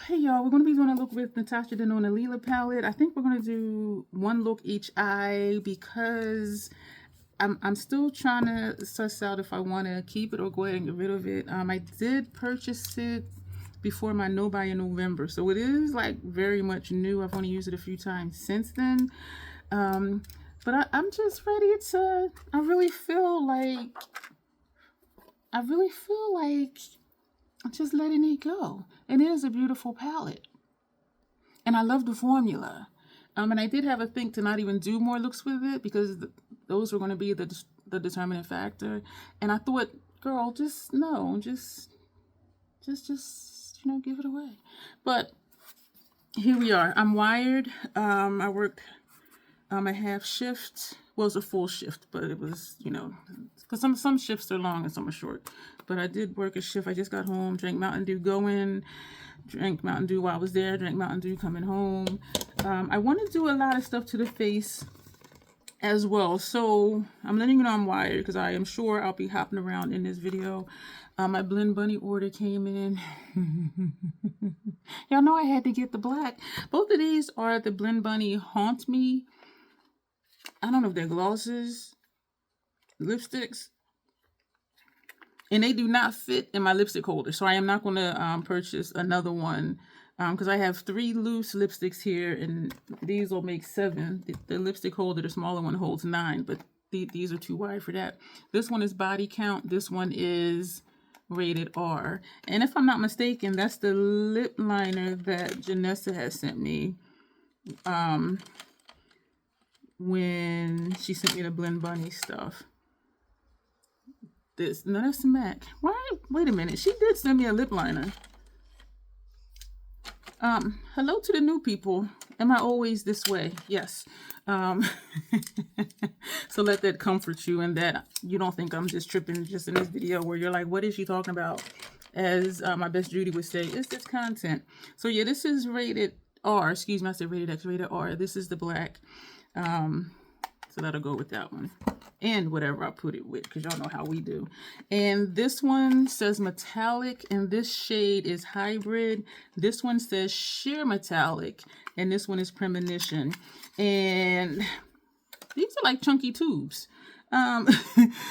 Hey y'all, we're going to be doing a look with Natasha Denona Lila palette. I think we're going to do one look each eye because I'm still trying to suss out if I want to keep it or go ahead and get rid of it. I did purchase it before my no buy in November, so it is like very much new. I've only used it a few times since then. But I'm just ready to, I really feel like I'm just letting it go. And it is a beautiful palette. And I love the formula. And I did have a think to not even do more looks with it because those were going to be the determining factor. And I thought, girl, just give it away. But here we are. I'm wired. I work a half shift. Well, it's a full shift, but it was, because some shifts are long and some are short. But I did work a shift. I just got home, drank Mountain Dew drank Mountain Dew while I was there, drank Mountain Dew coming home. I want to do a lot of stuff to the face as well. So I'm letting you know I'm wired because I am sure I'll be hopping around in this video. My Blend Bunny order came in. Y'all know I had to get the black. Both of these are the Blend Bunny Haunt Me. I don't know if they're glosses, lipsticks. And they do not fit in my lipstick holder. So I am not going to purchase another one because I have 3 loose lipsticks here. And these will make 7. The lipstick holder, the smaller one, holds 9. But these are too wide for that. This one is body count. This one is rated R. And if I'm not mistaken, that's the lip liner that Janessa has sent me when she sent me the Blend Bunny stuff. No, that's MAC. Why? Wait a minute. She did send me a lip liner. Hello to the new people. Am I always this way? Yes. So let that comfort you and that you don't think I'm just tripping just in this video where you're like, what is she talking about? As my best Judy would say, it's this content. So yeah, this is rated R. Excuse me, I said rated X, rated R. This is the black. So that'll go with that one. And whatever I put it with, because y'all know how we do. And this one says metallic, and this shade is hybrid. This one says sheer metallic, and this one is premonition. And these are like chunky tubes.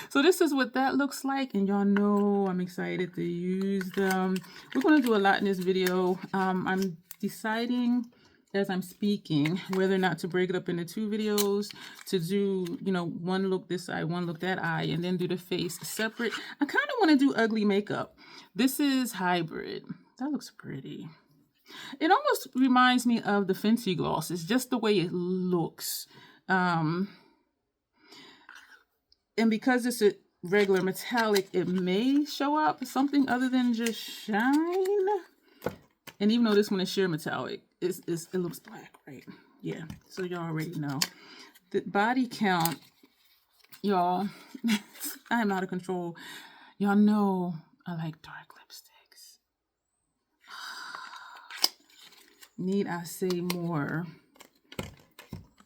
So this is what that looks like, and y'all know I'm excited to use them. We're going to do a lot in this video. I'm deciding as I'm speaking whether or not to break it up into 2 videos, to do, one look this eye, one look that eye, and then do the face separate. I kind of want to do ugly makeup. This is hybrid. That looks pretty. It almost reminds me of the Fenty glosses, just the way it looks. And because it's a regular metallic, it may show up something other than just shine. And even though this one is sheer metallic, it looks black, right? Yeah, so y'all already know. The body count, y'all, I am out of control. Y'all know I like dark lipsticks. Need I say more?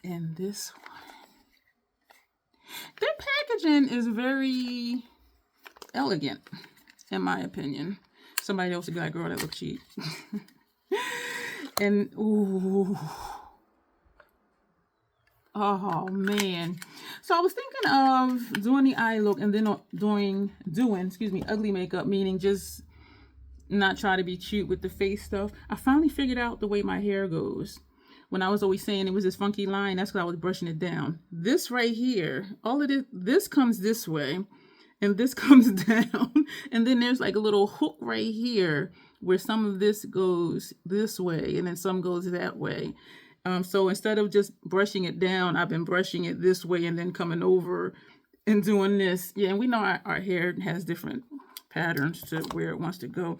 And this one. Their packaging is very elegant, in my opinion. Somebody else would be like, girl, that looks cheap. And, ooh. Oh, man. So I was thinking of doing the eye look and then doing ugly makeup, meaning just not try to be cute with the face stuff. I finally figured out the way my hair goes. When I was always saying it was this funky line, that's because I was brushing it down. This right here, all of this comes this way. And this comes down, and then there's like a little hook right here where some of this goes this way, and then some goes that way. So instead of just brushing it down, I've been brushing it this way and then coming over and doing this. Yeah, and we know our hair has different patterns to where it wants to go.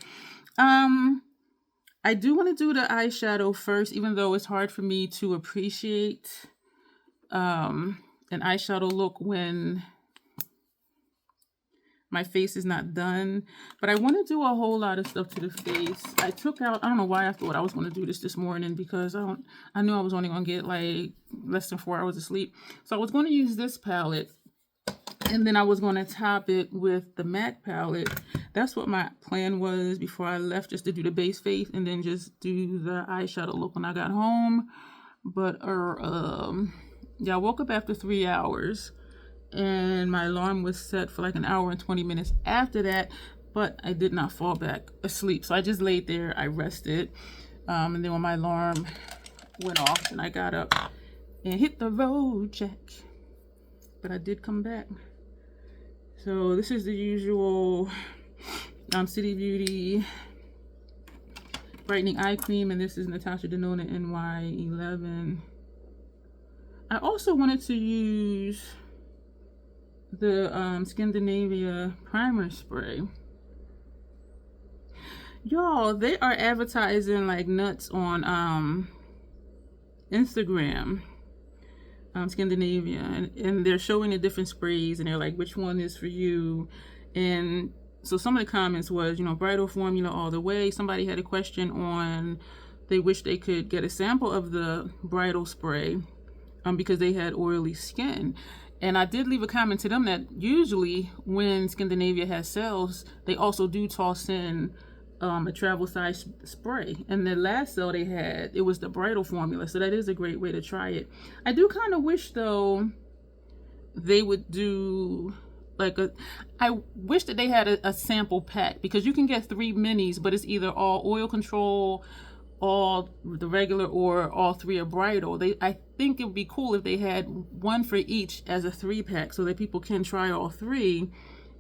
I do want to do the eyeshadow first, even though it's hard for me to appreciate an eyeshadow look when my face is not done. But I want to do a whole lot of stuff to the face. I don't know why I thought I was going to do this morning, because I knew I was only going to get like less than 4 hours of sleep. So I was going to use this palette And then I was going to top it with the MAC palette. That's what my plan was before I left, just to do the base face and then just do the eyeshadow look when I got home. But yeah, I woke up after 3 hours and my alarm was set for like an hour and 20 minutes after that, but I did not fall back asleep. So I just laid there, I rested. And then when my alarm went off and I got up and hit the road, Jack. But I did come back. So this is the usual City Beauty brightening eye cream, and this is Natasha Denona NY11. I also wanted to use the Scandinavia primer spray. Y'all, they are advertising like nuts on Instagram. Scandinavia, and they're showing the different sprays, and they're like, which one is for you? And so some of the comments was, you know, bridal formula all the way. Somebody had a question on, they wish they could get a sample of the bridal spray because they had oily skin. And I did leave a comment to them that usually when Scandinavia has sales, they also do toss in a travel size spray. And the last sale they had, it was the bridal formula, so that is a great way to try it. I do kind of wish though they would do like I wish that they had a sample pack, because you can get 3 minis, but it's either all oil control, all the regular, or all 3 are bridal. I think it would be cool if they had one for each as a 3-pack, so that people can try all 3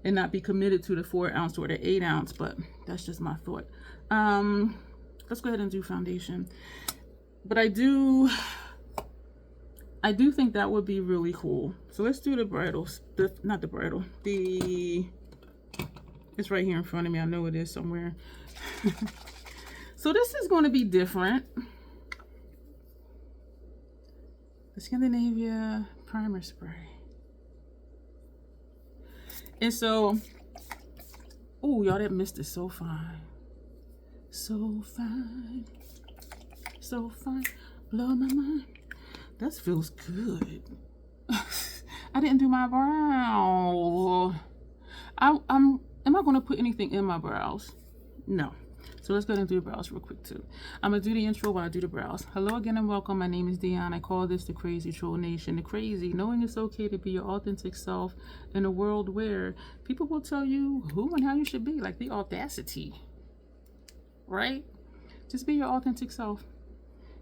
and not be committed to the 4-ounce or the 8-ounce, but that's just my thought. Let's go ahead and do foundation. But I do think that would be really cool. So let's do the bridals. Not the bridal. It's right here in front of me. I know it is somewhere. So this is going to be different. The Scandinavia primer spray. And so, oh, y'all, that mist is so fine. So fine. So fine. Blow my mind. That feels good. I didn't do my brows. Am I going to put anything in my brows? No. So let's go ahead and do the brows real quick too. I'm going to do the intro while I do the brows. Hello again and welcome. My name is Dion. I call this the Crazy Troll Nation. The crazy, knowing it's okay to be your authentic self in a world where people will tell you who and how you should be. Like the audacity, right? Just be your authentic self.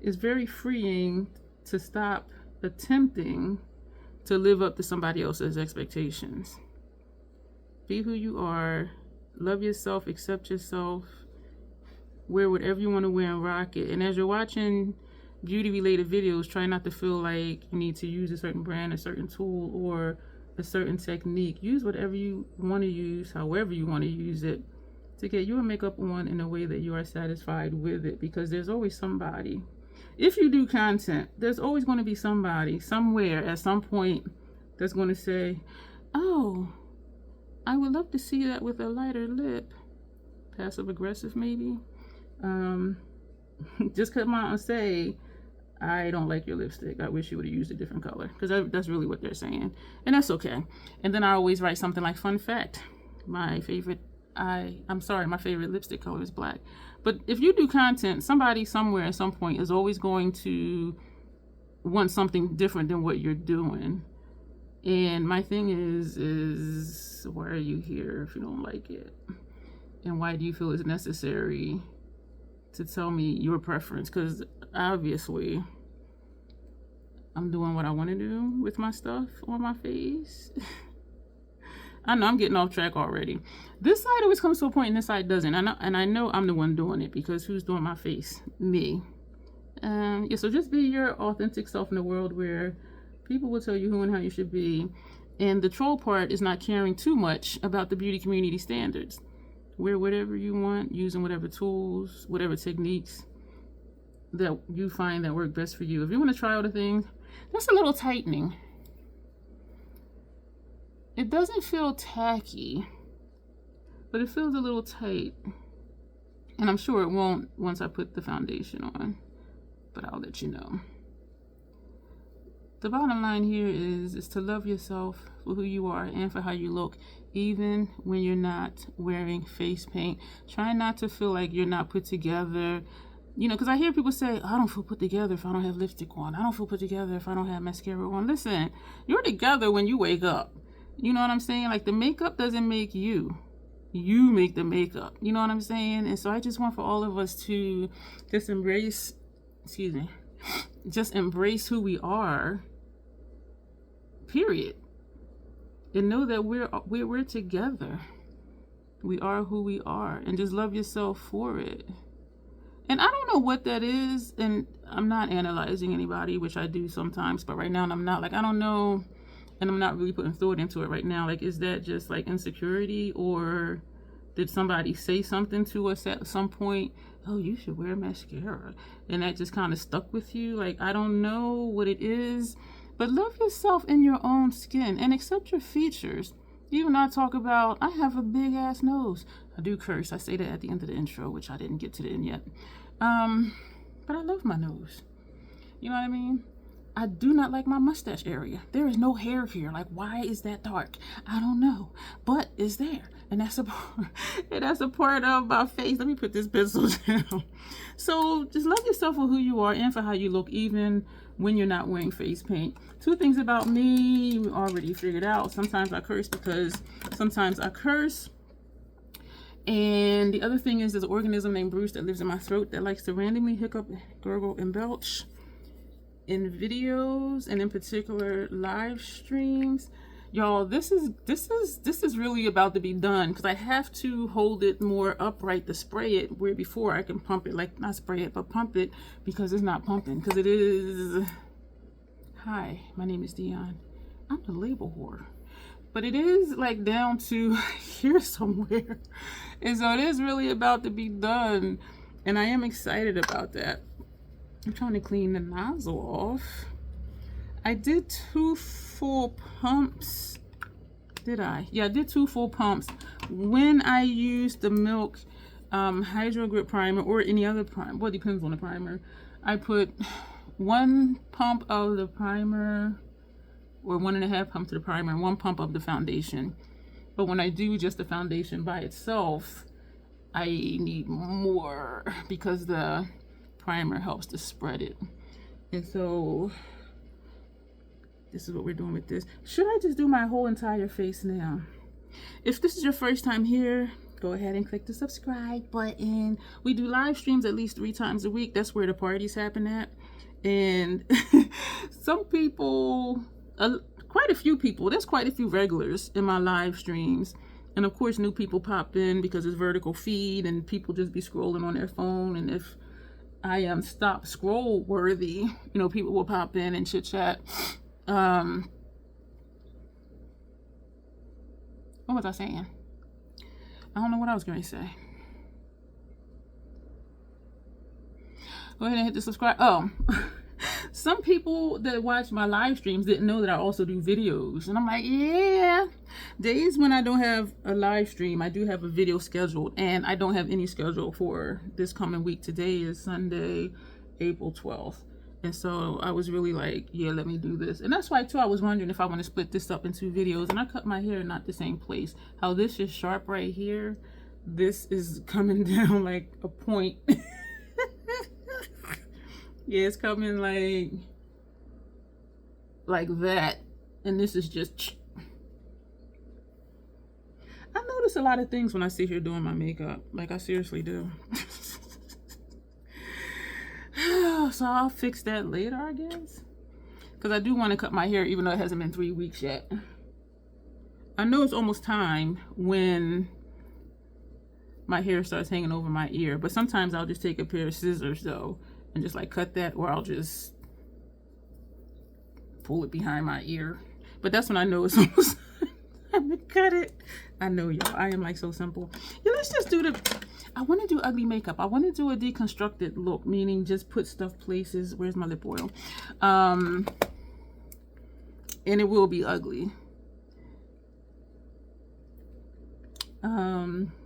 It's very freeing to stop attempting to live up to somebody else's expectations. Be who you are. Love yourself. Accept yourself. Wear whatever you want to wear and rock it. And as you're watching beauty related videos, try not to feel like you need to use a certain brand, a certain tool, or a certain technique. Use whatever you want to use, however you want to use it, to get your makeup on in a way that you are satisfied with it. Because there's always somebody. If you do content, there's always going to be somebody somewhere at some point that's going to say, oh, I would love to see that with a lighter lip. Passive aggressive maybe. Just come out and say, I don't like your lipstick. I wish you would have used a different color. Because that's really what they're saying. And that's okay. And then I always write something like, fun fact, my favorite lipstick color is black. But if you do content, somebody somewhere at some point is always going to want something different than what you're doing. And my thing is why are you here if you don't like it? And why do you feel it's necessary to tell me your preference? Because obviously I'm doing what I want to do with my stuff on my face. I know I'm getting off track already. This side always comes to a point and this side doesn't. And I know I'm the one doing it, because who's doing my face? Me. Yeah, so just be your authentic self in a world where people will tell you who and how you should be. And the troll part is not caring too much about the beauty community standards. Wear whatever you want, using whatever tools, whatever techniques that you find that work best for you. If you want to try all the things, that's a little tightening. It doesn't feel tacky, but it feels a little tight. And I'm sure it won't once I put the foundation on, but I'll let you know. The bottom line here is to love yourself for who you are and for how you look, even when you're not wearing face paint. Try not to feel like you're not put together. You know, because I hear people say, I don't feel put together if I don't have lipstick on. I don't feel put together if I don't have mascara on. Listen, you're together when you wake up. You know what I'm saying? Like, the makeup doesn't make you. You make the makeup. You know what I'm saying? And so I just want for all of us to just embrace, just embrace who we are, period. And know that we're together. We are who we are. And just love yourself for it. And I don't know what that is. And I'm not analyzing anybody, which I do sometimes. But right now I'm not. Like, I don't know. And I'm not really putting thought into it right now. Like, is that just like insecurity, or did somebody say something to us at some point? Oh, you should wear mascara. And that just kind of stuck with you. Like, I don't know what it is. But love yourself in your own skin and accept your features. Even though I talk about, I have a big ass nose. I do curse. I say that at the end of the intro, which I didn't get to the end yet. But I love my nose. You know what I mean? I do not like my mustache area. There is no hair here. Like, why is that dark? I don't know. But it's there. And that's a part of my face. Let me put this pencil down. So just love yourself for who you are and for how you look, even when you're not wearing face paint. 2 things about me you already figured out. Sometimes I curse because sometimes I curse. And the other thing is there's an organism named Bruce that lives in my throat that likes to randomly hiccup, gurgle, and belch in videos, and in particular live streams. Y'all, this is really about to be done, because I have to hold it more upright to spray it, where before I can pump it, like not spray it but pump it, because it's not pumping, because it is. Hi, my name is Dion. I'm the label whore, but it is like down to here somewhere, and so it is really about to be done, and I am excited about that. I'm trying to clean the nozzle off. I did 2 full pumps. Did I? Yeah, I did 2 full pumps. When I used the Milk Hydro Grip Primer, or any other primer, well, it depends on the primer, I put 1 pump of the primer, or 1.5 pumps of the primer, and 1 pump of the foundation. But when I do just the foundation by itself, I need more, because the primer helps to spread it. And so this is what we're doing with this. Should I just do my whole entire face now? If this is your first time here, go ahead and click the subscribe button. We do live streams at least 3 times a week. That's where the parties happen at. And some people, quite a few people, there's quite a few regulars in my live streams. And of course, new people pop in because it's vertical feed and people just be scrolling on their phone. And if I am stop scroll worthy, you know, people will pop in and chit chat. What was I saying? I don't know what I was going to say. Go ahead and hit the subscribe. Oh, some people that watch my live streams didn't know that I also do videos. And I'm like, yeah, days when I don't have a live stream, I do have a video scheduled, and I don't have any schedule for this coming week. Today is Sunday, April 12th. And so I was really like, yeah, let me do this. And that's why too, I was wondering if I want to split this up into videos. And I cut my hair not the same place. How this is sharp right here, this is coming down like a point. Yeah, it's coming like that, and this is just. I notice a lot of things when I sit here doing my makeup. Like, I seriously do. So I'll fix that later, I guess, because I do want to cut my hair, even though it hasn't been 3 weeks yet. I know it's almost time when my hair starts hanging over my ear, but sometimes I'll just take a pair of scissors though and just like cut that, or I'll just pull it behind my ear. But that's when I know it's almost time to cut it. I know, y'all, I am like so simple. Yeah, let's just do I want to do ugly makeup. I want to do a deconstructed look, meaning just put stuff places. Where's my lip oil? And it will be ugly.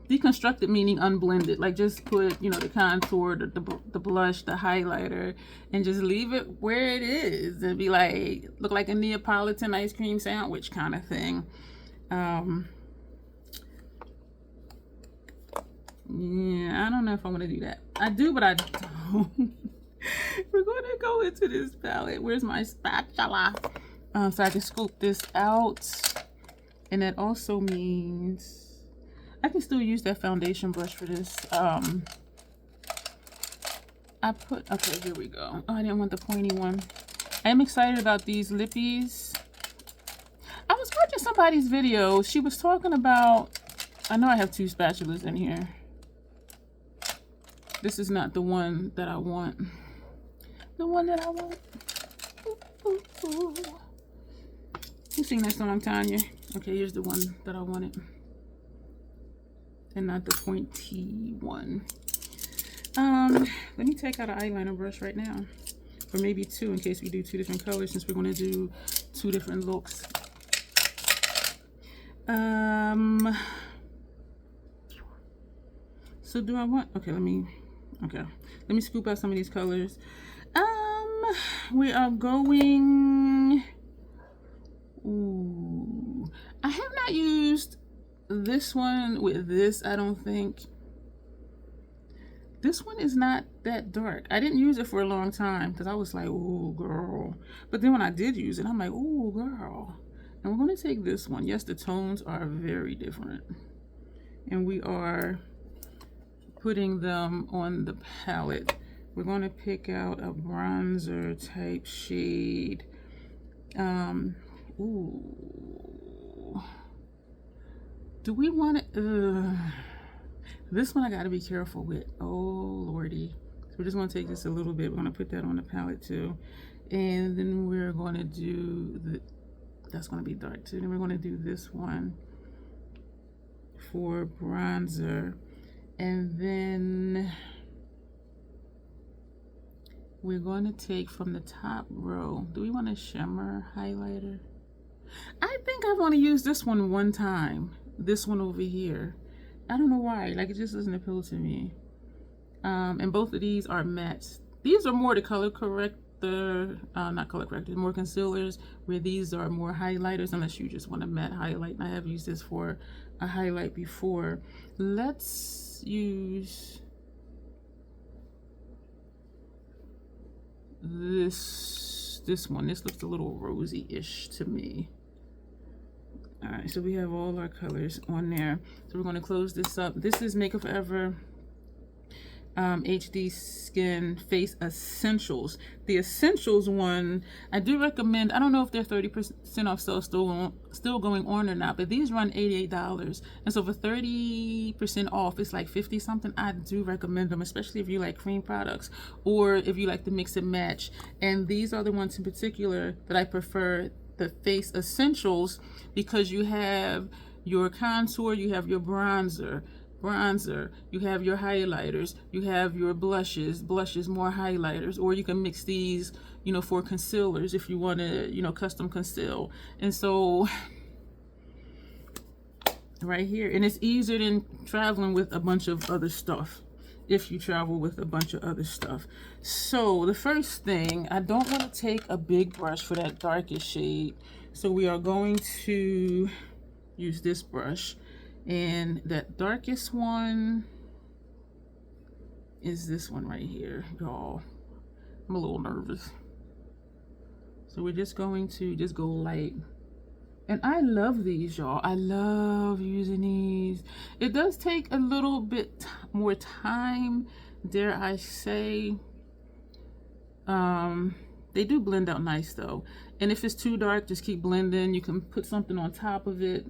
deconstructed meaning unblended. Like just put, you know, the contour, the blush, the highlighter, and just leave it where it is and be like, look like a Neapolitan ice cream sandwich kind of thing. Yeah, I don't know if I'm gonna do that. I do, but I don't. We're gonna go into this palette. Where's my spatula? So I can scoop this out. And that also means I can still use that foundation brush for this. Okay, here we go. Oh, I didn't want the pointy one. I am excited about these lippies. I was watching somebody's video. She was talking about, I know I have 2 spatulas in here. This is not the one that I want. The one that I want. Ooh, ooh, ooh. You sing that song, Tanya? Okay, here's the one that I wanted. And not the pointy one. Let me take out an eyeliner brush right now. Or maybe 2 in case we do 2 different colors, since we're going to do 2 different looks. So do I want, let me scoop out some of these colors. We are going, ooh, I have not used this one with this, I don't think. This one is not that dark. I didn't use it for a long time because I was like, ooh, girl. But then when I did use it, I'm like, ooh, girl. And we're going to take this one. Yes, the tones are very different. And we are putting them on the palette. We're going to pick out a bronzer type shade. Ooh. Do we want it? This one I got to be careful with. Oh, Lordy. So we're just going to take this a little bit. We're going to put that on the palette too. And then we're going to do that's going to be dark too. Then we're going to do this one for bronzer. And then we're going to take from the top row. Do we want a shimmer highlighter? I think I want to use this one time. This one over here. I don't know why. Like, it just doesn't appeal to me. And both of these are mattes. These are more the color corrector, not color correctors, more concealers, where these are more highlighters, unless you just want a matte highlight. And I have used this for a highlight before. Let's use this one. This looks a little rosy-ish to me. All right, so we have all our colors on there. So we're going to close this up. This is Makeup Forever HD Skin Face Essentials. The Essentials one, I do recommend. I don't know if they're 30% off sale still going on or not, but these run $88. And so for 30% off, it's like 50 something. I do recommend them, especially if you like cream products or if you like to mix and match. And these are the ones in particular that I prefer, the Face Essentials, because you have your contour, you have your bronzer, you have your highlighters, you have your blushes, more highlighters, or you can mix these, you know, for concealers if you want to, you know, custom conceal. And so right here, and it's easier than traveling with a bunch of other stuff. If you travel with a bunch of other stuff. So the first thing, I don't want to take a big brush for that darkest shade. So we are going to use this brush. And that darkest one is this one right here, y'all. I'm a little nervous. So we're just going to just go light. And I love these, y'all. I love using these. It does take a little bit more time, dare I say. They do blend out nice though. And if it's too dark, just keep blending. You can put something on top of it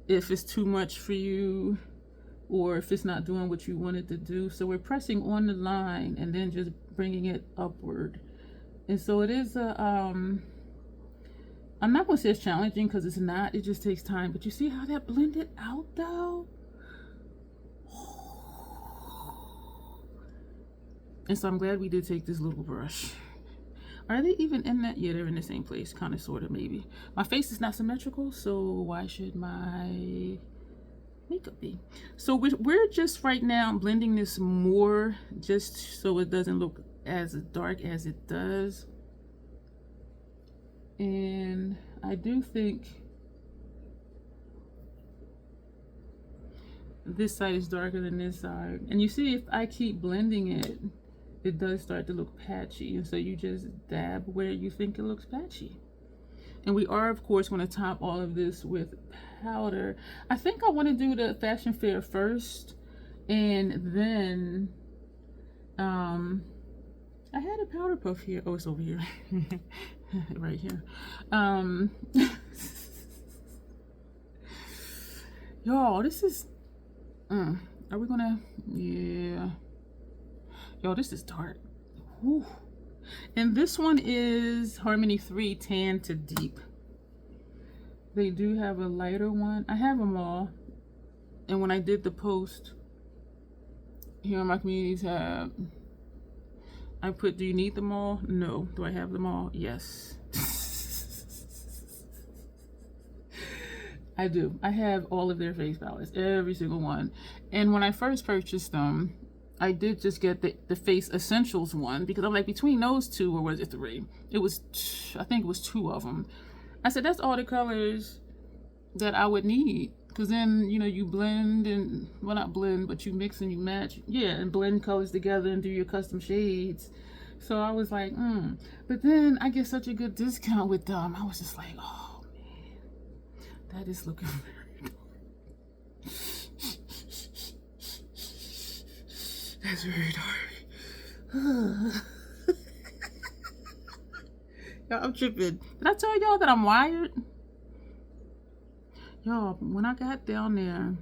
if it's too much for you, or if it's not doing what you want it to do. So we're pressing on the line and then just bringing it upward. And so it is a I'm not going to say it's challenging because it's not. It just takes time. But you see how that blended out though? And so I'm glad we did take this little brush. Are they even in that? Yeah, they're in the same place. Kind of, sort of, maybe. My face is not symmetrical, so why should my makeup be. So we're just right now blending this more just so it doesn't look as dark as it does. And I do think this side is darker than this side. And you see, if I keep blending it, it does start to look patchy. And so you just dab where you think it looks patchy. And we are, of course, going to top all of this with powder. I think I want to do the fashion fair first. And then, I had a powder puff here. Oh, it's over here. Right here. Y'all, this is... are we gonna... Yeah. Yo, this is dark. Whew. And this one is Harmony 3 Tan to Deep. They do have a lighter one. I have them all. And when I did the post here on my community tab, I put, do you need them all? No. Do I have them all? Yes. I do. I have all of their face palettes, every single one. And when I first purchased them, I did just get the Face Essentials one because I'm like, between those two, or was it three? It was, I think it was two of them. I said, that's all the colors that I would need. Because then, you know, you blend and, well, not blend, but you mix and you match. Yeah, and blend colors together and do your custom shades. So I was like, But then I get such a good discount with them. I was just like, oh, man, that is looking very dark. That's very dark. Y'all, I'm tripping. Did I tell y'all that I'm wired? Y'all, when I got down there,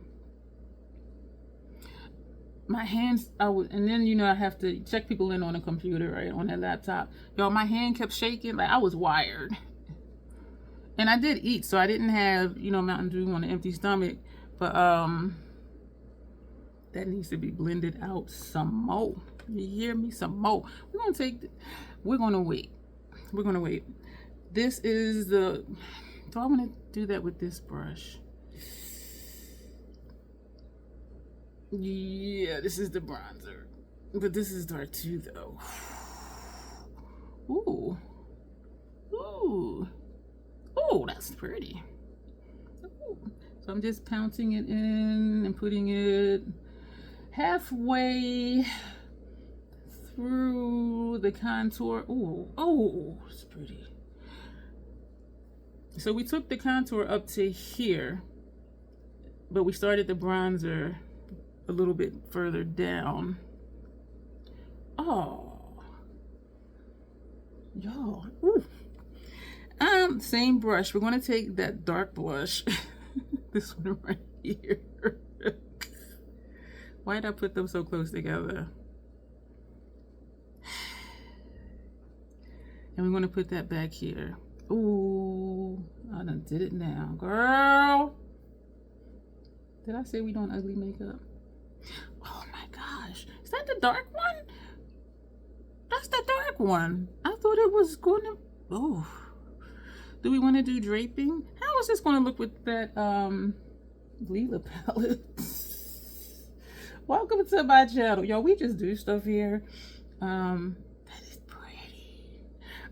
my hands, and then, you know, I have to check people in on a computer, right, on that laptop. Y'all, my hand kept shaking, like I was wired. And I did eat, so I didn't have, you know, Mountain Dew on an empty stomach. But, that needs to be blended out some more. You hear me? Some more. We're gonna wait. We're gonna wait. This is the, so I want to do that with this brush. Yeah, this is the bronzer. But this is dark too, though. Ooh. Ooh. Oh, that's pretty. Ooh. So I'm just pouncing it in and putting it halfway through the contour. Ooh, oh, it's pretty. So we took the contour up to here, but we started the bronzer a little bit further down. Oh, y'all. Ooh. Same brush. We're gonna take that dark blush, this one right here. Why did I put them so close together? And we're gonna put that back here. Ooh, I done did it now, girl. Did I say we don't ugly makeup? Oh my gosh, is that the dark one? That's the dark one. I thought it was gonna, oh. Do we want to do draping? How is this gonna look with that Lila palette? Welcome to my channel. Yo, we just do stuff here. That is pretty.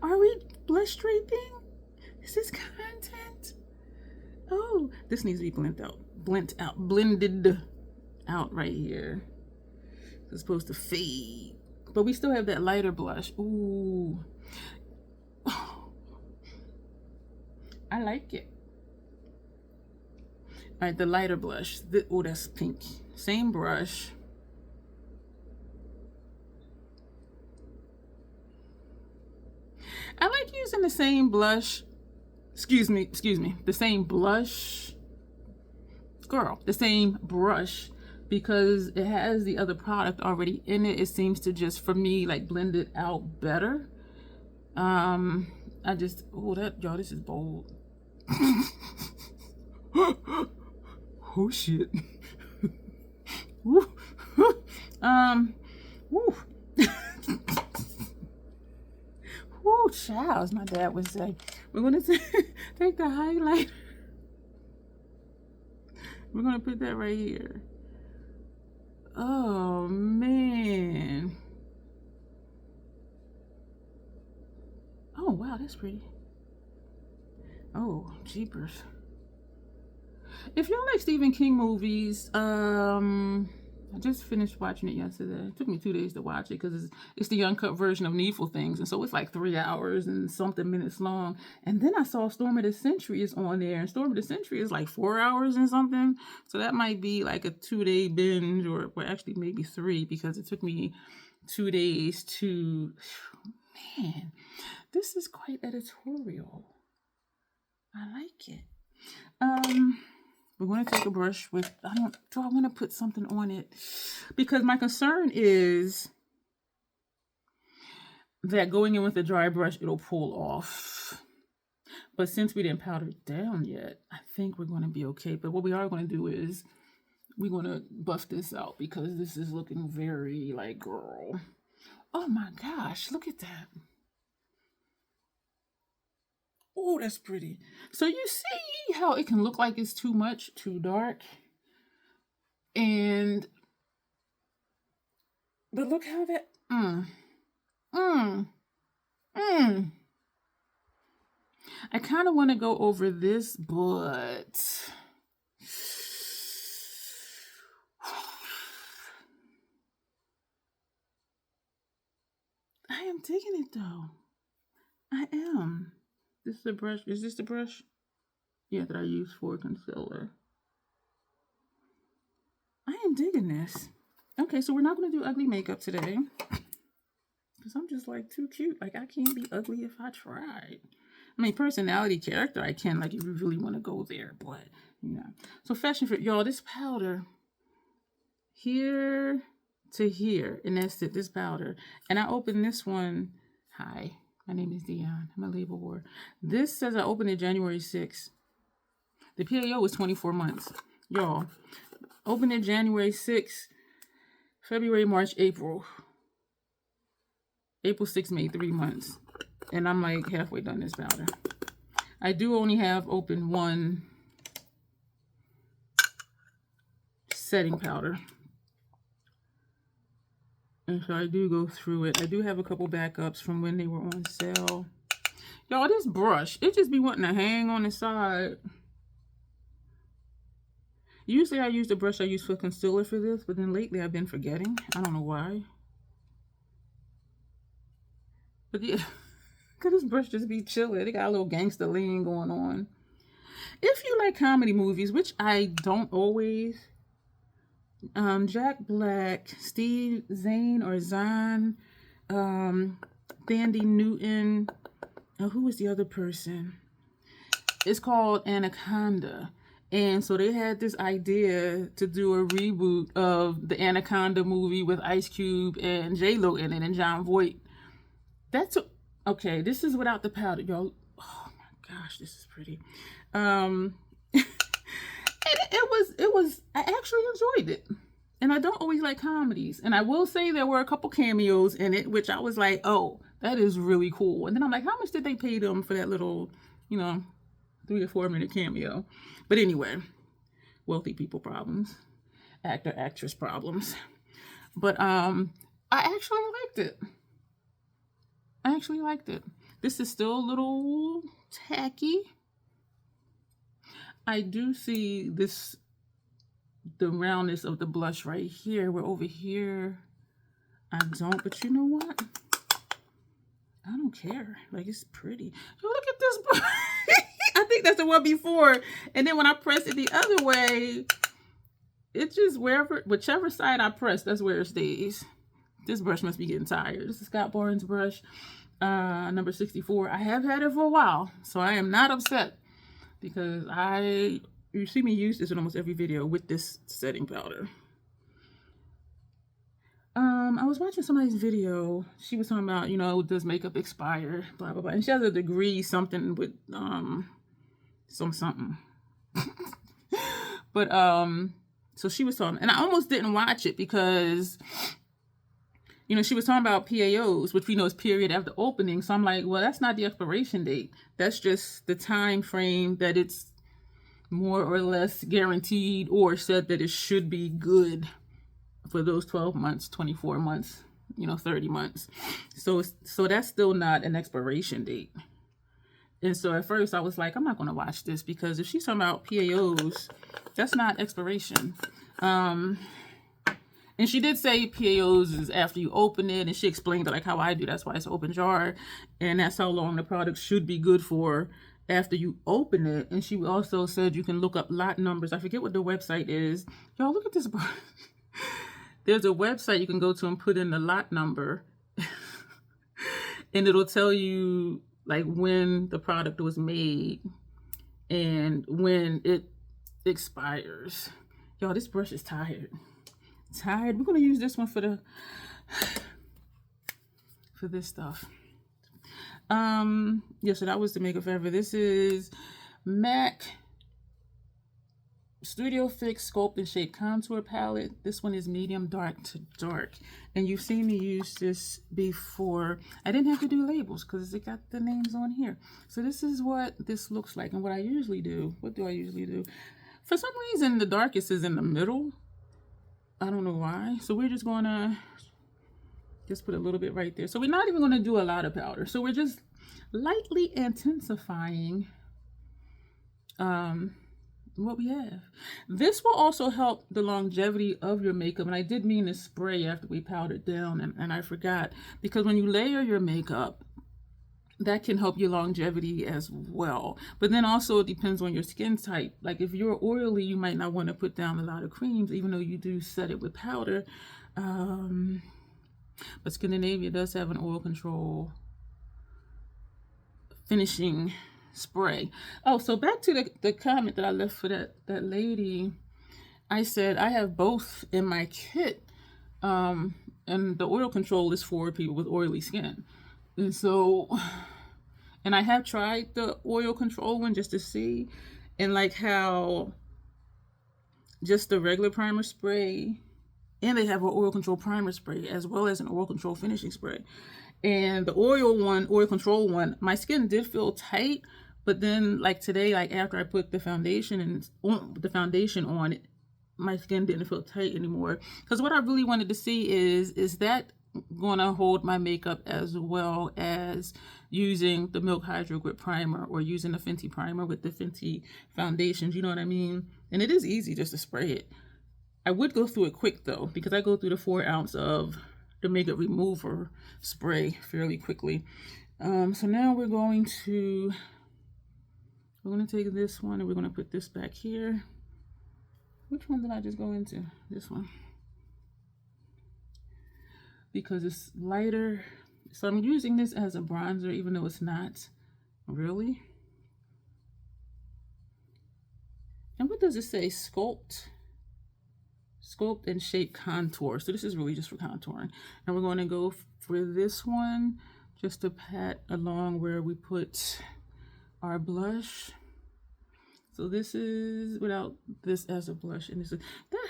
Are we blush draping? Is this content? Oh, this needs to be blended out right here. It's supposed to fade. But we still have that lighter blush. Ooh. I like it. All right, the lighter blush. Oh, that's pink. Same brush. I like using the same blush. Excuse me. The same blush. Girl, the same brush, because it has the other product already in it. It seems to just, for me, like blend it out better. I just, oh, that, y'all, this is bold. Oh shit. Woo. Woo. Woo, child, as my dad would say. We're gonna take the highlighter We're going to put that right here. Oh, man. Oh, wow, that's pretty. Oh, jeepers. If y'all like Stephen King movies, I just finished watching it yesterday. It took me 2 days to watch it because it's the uncut version of Needful Things. And so it's like 3 hours and something minutes long. And then I saw Storm of the Century is on there. And Storm of the Century is like 4 hours and something. So that might be like a 2-day binge, or well, actually maybe 3, because it took me 2 days to... Man, this is quite editorial. I like it. We're going to take a brush with, do I want to put something on it? Because my concern is that going in with a dry brush, it'll pull off. But since we didn't powder it down yet, I think we're going to be okay. But what we are going to do is we're going to buff this out because this is looking very like, girl. Oh my gosh, look at that. Oh, that's pretty. So you see how it can look like it's too much, too dark. But look how that, I kind of want to go over this, but I am digging it though. I am. This is the brush. Is this the brush? Yeah, that I use for concealer. I am digging this. Okay, so we're not going to do ugly makeup today. Because I'm just like too cute. Like I can't be ugly if I tried. I mean, personality, character, I can. Like if you really want to go there. But, you know. So fashion for y'all, this powder. Here to here. And that's it, this powder. And I opened this one. Hi. My name is Dion. I'm a label whore. This says I opened it January 6th. The PAO was 24 months. Y'all, opened it January 6th, February, March, April. April 6th made 3 months. And I'm like halfway done this powder. I do only have open one setting powder. And so I do go through it. I do have a couple backups from when they were on sale. Y'all, this brush, it just be wanting to hang on the side. Usually I use the brush I use for concealer for this, but then lately I've been forgetting. I don't know why. But yeah, because this brush just be chilling. They got a little gangster lean going on. If you like comedy movies, which I don't always... Jack Black, Steve Zahn or Zahn, Thandie Newton, who was the other person? It's called Anaconda. And so they had this idea to do a reboot of the Anaconda movie with Ice Cube and J-Lo in it and John Voight. Okay, this is without the powder, y'all. Oh my gosh, this is pretty. It was, I actually enjoyed it. And I don't always like comedies. And I will say there were a couple cameos in it, which I was like, oh, that is really cool. And then I'm like, how much did they pay them for that little, 3 or 4 minute cameo? But anyway, wealthy people problems, actor, actress problems. But I actually liked it. This is still a little tacky. I do see the roundness of the blush right here, where over here I don't, but you know what? I don't care. Like, it's pretty. Yo, look at this brush. I think that's the one before. And then when I press it the other way, it just whichever side I press, that's where it stays. This brush must be getting tired. This is Scott Barnes' brush, number 64. I have had it for a while, so I am not upset because you see me use this in almost every video with this setting powder. I was watching somebody's video. She was talking about, does makeup expire? Blah, blah, blah. And she has a degree something with, something. But, so she was talking, and I almost didn't watch it because, she was talking about PAOs, which we know is period after opening. So I'm like, well, that's not the expiration date. That's just the time frame that it's more or less guaranteed or said that it should be good for those 12 months, 24 months, 30 months. So that's still not an expiration date. And so at first I was like, I'm not going to watch this, because if she's talking about PAOs, that's not expiration. And she did say PAOs is after you open it, and she explained it like how I do. That's why it's an open jar, and that's how long the product should be good for after you open it. And she also said you can look up lot numbers. I forget what the website is. Y'all, look at this. There's a website you can go to and put in the lot number, and it'll tell you like when the product was made and when it expires. Y'all, this brush is tired. We're gonna use this one for this stuff. Yeah, so that was the Makeup Forever. This is MAC Studio Fix Sculpt and Shape Contour Palette. This one is medium dark to dark, and you've seen me use this before. I didn't have to do labels because it got the names on here. So this is what this looks like. And what do I usually do? For some reason the darkest is in the middle. I don't know why. So we're just gonna put a little bit right there. So we're not even gonna do a lot of powder. So we're just lightly intensifying what we have. This will also help the longevity of your makeup. And I did mean to spray after we powdered down, and I forgot, because when you layer your makeup, that can help your longevity as well. But then also it depends on your skin type. Like if you're oily, you might not want to put down a lot of creams, even though you do set it with powder. But Scandinavia does have an oil control finishing spray. Oh, so back to the comment that I left for that lady. I said I have both in my kit, and the oil control is for people with oily skin. And so, and I have tried the oil control one just to see, and like how just the regular primer spray, and they have an oil control primer spray as well as an oil control finishing spray. And the oil control one, my skin did feel tight. But then, like today, like after I put the foundation on it, my skin didn't feel tight anymore. Because what I really wanted to see is that gonna hold my makeup as well as using the Milk Hydro Grip primer or using the Fenty primer with the Fenty foundations. You know what I mean? And it is easy just to spray it. I would go through it quick though, because I go through the 4 ounce of the makeup remover spray fairly quickly. So now we're going to take this one and we're going to put this back here. Which one did I just go into? This one. Because it's lighter. So I'm using this as a bronzer, even though it's not really. And what does it say? Sculpt and shape contour. So this is really just for contouring. And we're going to go for this one just to pat along where we put our blush. So this is without this as a blush, and that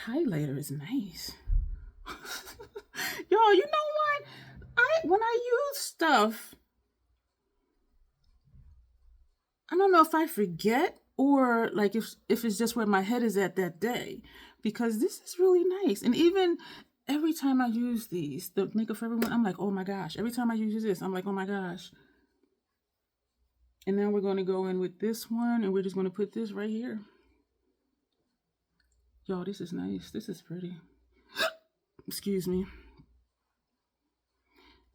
highlighter is nice. Y'all, you know what? When I use stuff, I don't know if I forget or like if it's just where my head is at that day, because this is really nice. And even every time I use these, the Makeup Forever one, I'm like, oh my gosh. Every time I use this, I'm like, oh my gosh. And now we're going to go in with this one, and we're just going to put this right here. Y'all, this is nice. This is pretty. Excuse me.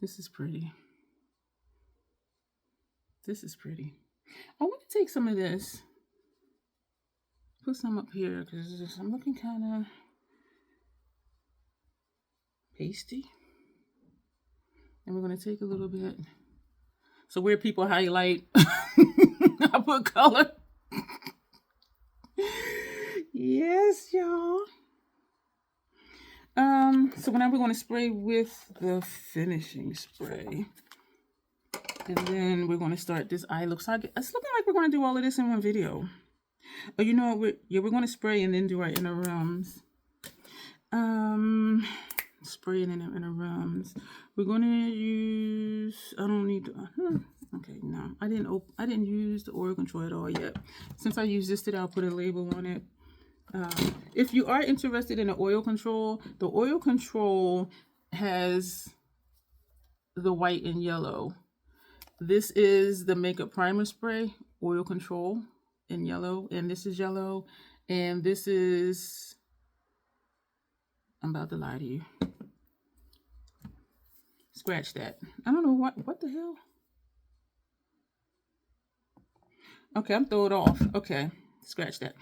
This is pretty. This is pretty. I want to take some of this. Put some up here, because I'm looking kind of pasty. And we're going to take a little bit. So where people highlight, I put color. Yes, y'all. So now we're going to spray with the finishing spray. And then we're going to start this eye look. So it's looking like we're going to do all of this in one video. Oh, you know what? We're going to spray and then do our inner rims. Spraying in the inner rims. We're going to use, I don't need to, Okay, no, I didn't use the oil control at all yet. Since I used this today, I'll put a label on it. If you are interested in the oil control has the white and yellow. This is the makeup primer spray, oil control in yellow, and this is yellow, and this is, I'm about to lie to you. Scratch that. I don't know what the hell. Okay, I'm throwing it off. Okay, scratch that.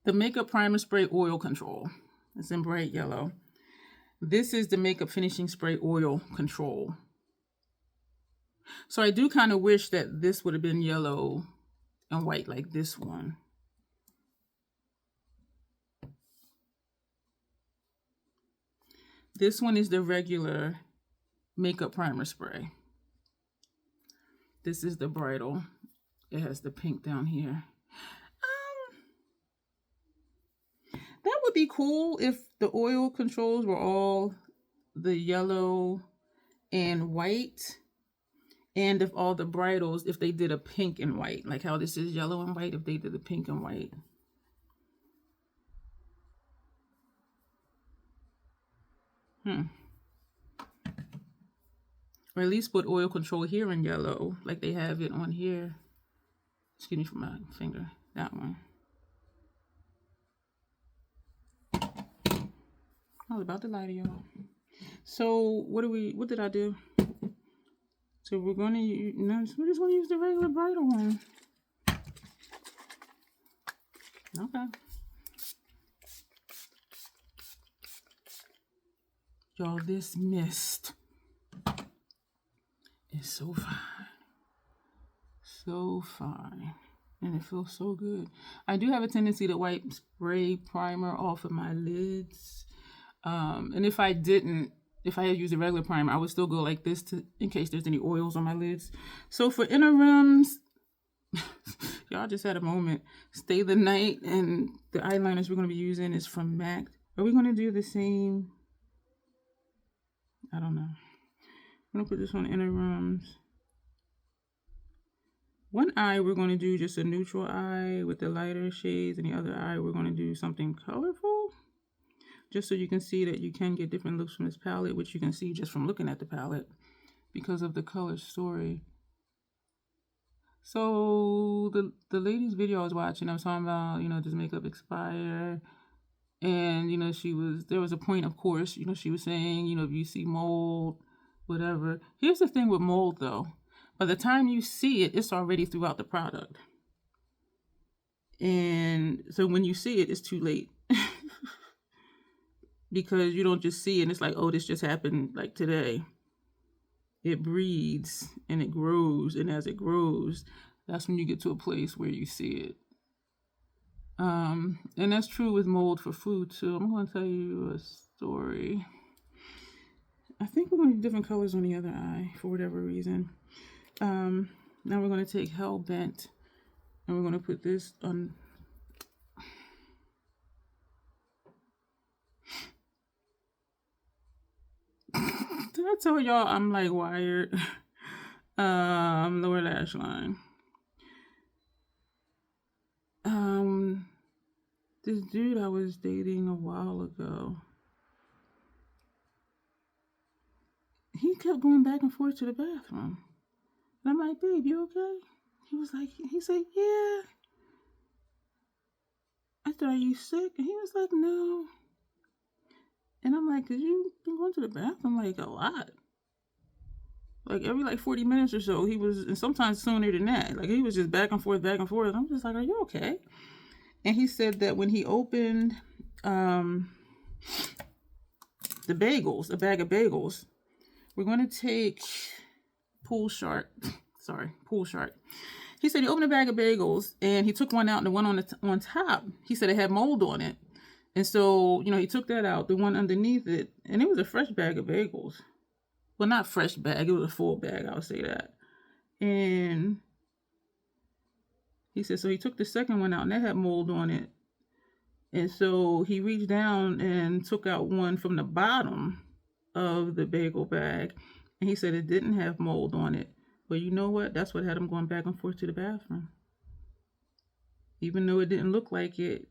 The makeup primer spray oil control. It's in bright yellow. This is the makeup finishing spray oil control. So I do kind of wish that this would have been yellow and white like this one. This one is the regular makeup primer spray. This is the bridal. It has the pink down here. That would be cool if the oil controls were all the yellow and white. And if all the bridals, if they did a pink and white, like how this is yellow and white, if they did a pink and white. Or at least put oil control here in yellow, like they have it on here. Excuse me for my finger, that one. I was about to lie to y'all. So what did I do? So we're going to use, no, we just want to use the regular bridal one. Okay. Y'all, this mist is so fine. So fine. And it feels so good. I do have a tendency to wipe spray primer off of my lids. And if I had used a regular primer, I would still go like this in case there's any oils on my lids. So for inner rims, y'all just had a moment. Stay the Night, and the eyeliners we're going to be using is from MAC. Are we going to do the same? I don't know. I'm going to put this on inner rims. One eye we're going to do just a neutral eye with the lighter shades, and the other eye we're going to do something colorful. Just so you can see that you can get different looks from this palette, which you can see just from looking at the palette because of the color story. So the lady's video I was watching, I was talking about, does makeup expire? And, there was a point, of course, she was saying, if you see mold, whatever. Here's the thing with mold, though. By the time you see it, it's already throughout the product. And so when you see it, it's too late. Because you don't just see it and it's like, oh, this just happened like today. It breeds and it grows. And as it grows, that's when you get to a place where you see it. And that's true with mold for food too. I'm going to tell you a story. I think we're going to do different colors on the other eye for whatever reason. Now we're going to take Hellbent and we're going to put this on. Did I tell y'all I'm like wired? Lower lash line. This dude I was dating a while ago, he kept going back and forth to the bathroom. And I'm like, babe, you okay? He said, yeah. I said, are you sick? And he was like, no. And I'm like, 'cause you been going to the bathroom like a lot. Like every 40 minutes or so, he was, and sometimes sooner than that. Like he was just back and forth, back and forth. I'm just like, are you okay? And he said that when he opened the bagels, a bag of bagels, we're going to take Pool Shark. He said he opened a bag of bagels and he took one out, and the one on top, he said it had mold on it. And so, he took that out, the one underneath it, and it was a fresh bag of bagels. Well, not fresh bag, it was a full bag, I'll say that. And he said, so he took the second one out, and that had mold on it. And so he reached down and took out one from the bottom of the bagel bag, and he said it didn't have mold on it. But you know what? That's what had him going back and forth to the bathroom. Even though it didn't look like it,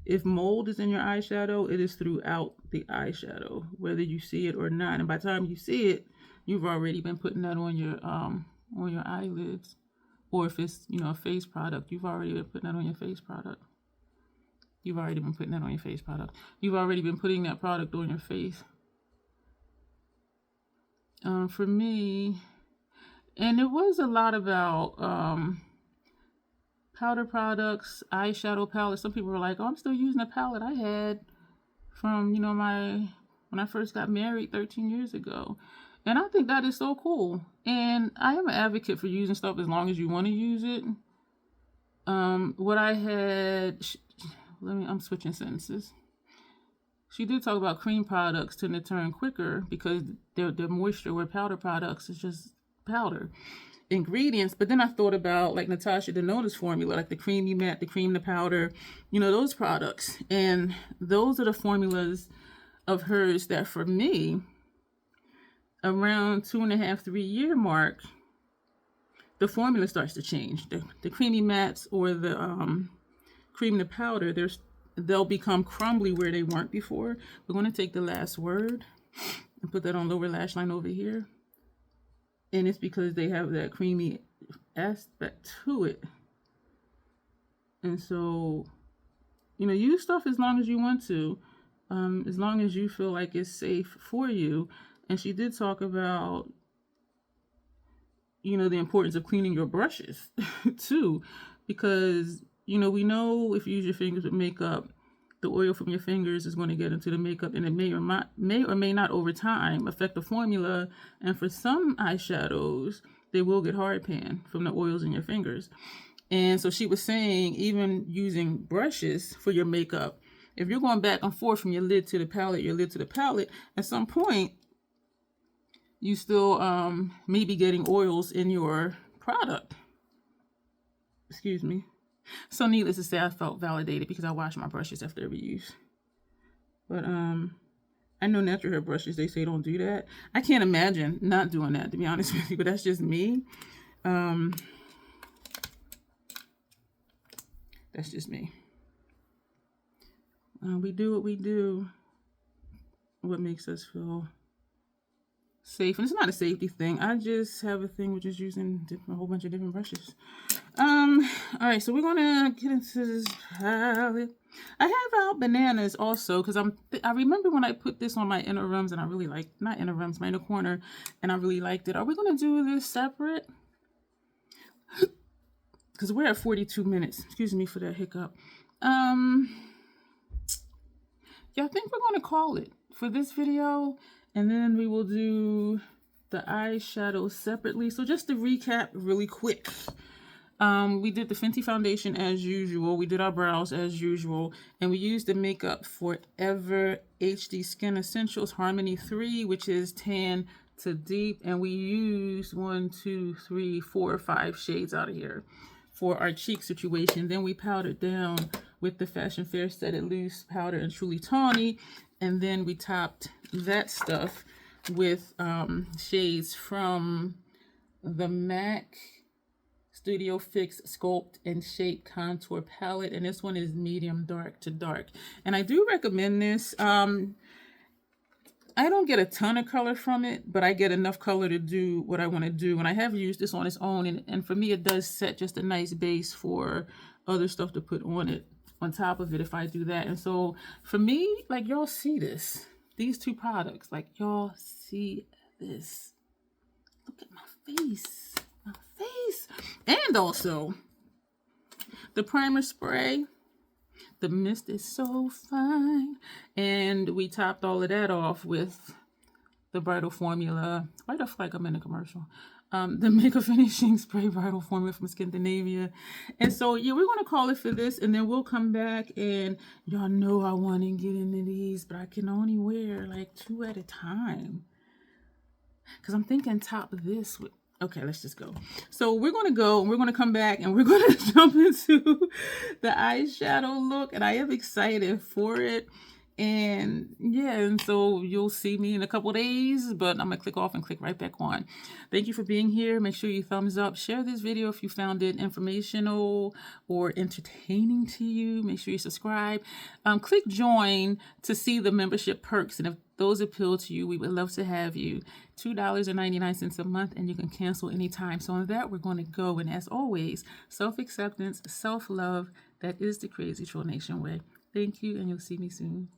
if mold is in your eyeshadow, it is throughout the eyeshadow, whether you see it or not. And by the time you see it, you've already been putting that on your eyelids. Or if it's, a face product, you've already been putting that on your face product. You've already been putting that on your face product. You've already been putting that product on your face. For me, and it was a lot about powder products, eyeshadow palettes. Some people were like, oh, I'm still using a palette I had from, when I first got married 13 years ago. And I think that is so cool. And I am an advocate for using stuff as long as you want to use it. What I had, I'm switching sentences. She did talk about cream products tend to turn quicker because their moisture, where powder products is just powder ingredients. But then I thought about like Natasha Denona's formula, like the creamy matte, the cream to powder, those products. And those are the formulas of hers that for me, around 2.5, 3 year mark, the formula starts to change. The creamy mattes or the cream to powder, they'll become crumbly where they weren't before. We're going to take the last word and put that on lower lash line over here. And it's because they have that creamy aspect to it. And so, use stuff as long as you want to, as long as you feel like it's safe for you. And she did talk about, the importance of cleaning your brushes too, because, we know if you use your fingers with makeup, the oil from your fingers is going to get into the makeup, and it may or may not over time affect the formula. And for some eyeshadows, they will get hard pan from the oils in your fingers. And so she was saying, even using brushes for your makeup, if you're going back and forth from your lid to the palette, at some point, you still may be getting oils in your product. Excuse me. So needless to say, I felt validated because I wash my brushes after every use. But I know natural hair brushes, they say don't do that. I can't imagine not doing that, to be honest with you, but that's just me. That's just me. We do what we do, what makes us feel safe. And it's not a safety thing. I just have a thing with just using a whole bunch of different brushes. All right, so we're gonna get into this palette. I have out bananas also because I remember when I put this on my inner rims, and I really like, not inner rims, my inner corner, and I really liked it. Are we gonna do this separate? Because we're at 42 minutes. Excuse me for that hiccup. Yeah, I think we're gonna call it for this video, and then we will do the eyeshadow separately. So just to recap really quick. We did the Fenty foundation as usual. We did our brows as usual. And we used the Makeup Forever HD Skin Essentials Harmony 3, which is tan to deep. And we used 1, 2, 3, 4, 5 shades out of here for our cheek situation. Then we powdered down with the Fashion Fair Set It Loose powder and Truly Tawny. And then we topped that stuff with shades from the MAC Studio Fix Sculpt and Shape Contour Palette. And this one is medium dark to dark. And I do recommend this. I don't get a ton of color from it, but I get enough color to do what I want to do. And I have used this on its own. And for me, it does set just a nice base for other stuff to put on it, on top of it, if I do that. And so for me, like, y'all see this. These two products, like, y'all see this. Look at my face. My face. And also the primer spray. The mist is so fine. And we topped all of that off with the bridal formula. Why the fuck I'm in a commercial? The makeup finishing spray bridal formula from Scandinavia. And so yeah, we're gonna call it for this, and then we'll come back, and y'all know I want to get into these, but I can only wear like 2 at a time. Cause I'm thinking top this with. Okay, let's just go. So we're going to go, and we're going to come back, and we're going to jump into the eyeshadow look, and I am excited for it. And yeah, and so you'll see me in a couple days, but I'm gonna click off and click right back on. Thank you for being here. Make sure you thumbs up, share this video if you found it informational or entertaining to you. Make sure you subscribe. Click join to see the membership perks, and if those appeal to you, we would love to have you. $2.99 a month, and you can cancel anytime. So on that, we're going to go. And as always, self-acceptance, self-love, that is the Crazy Troll Nation way. Thank you, and you'll see me soon.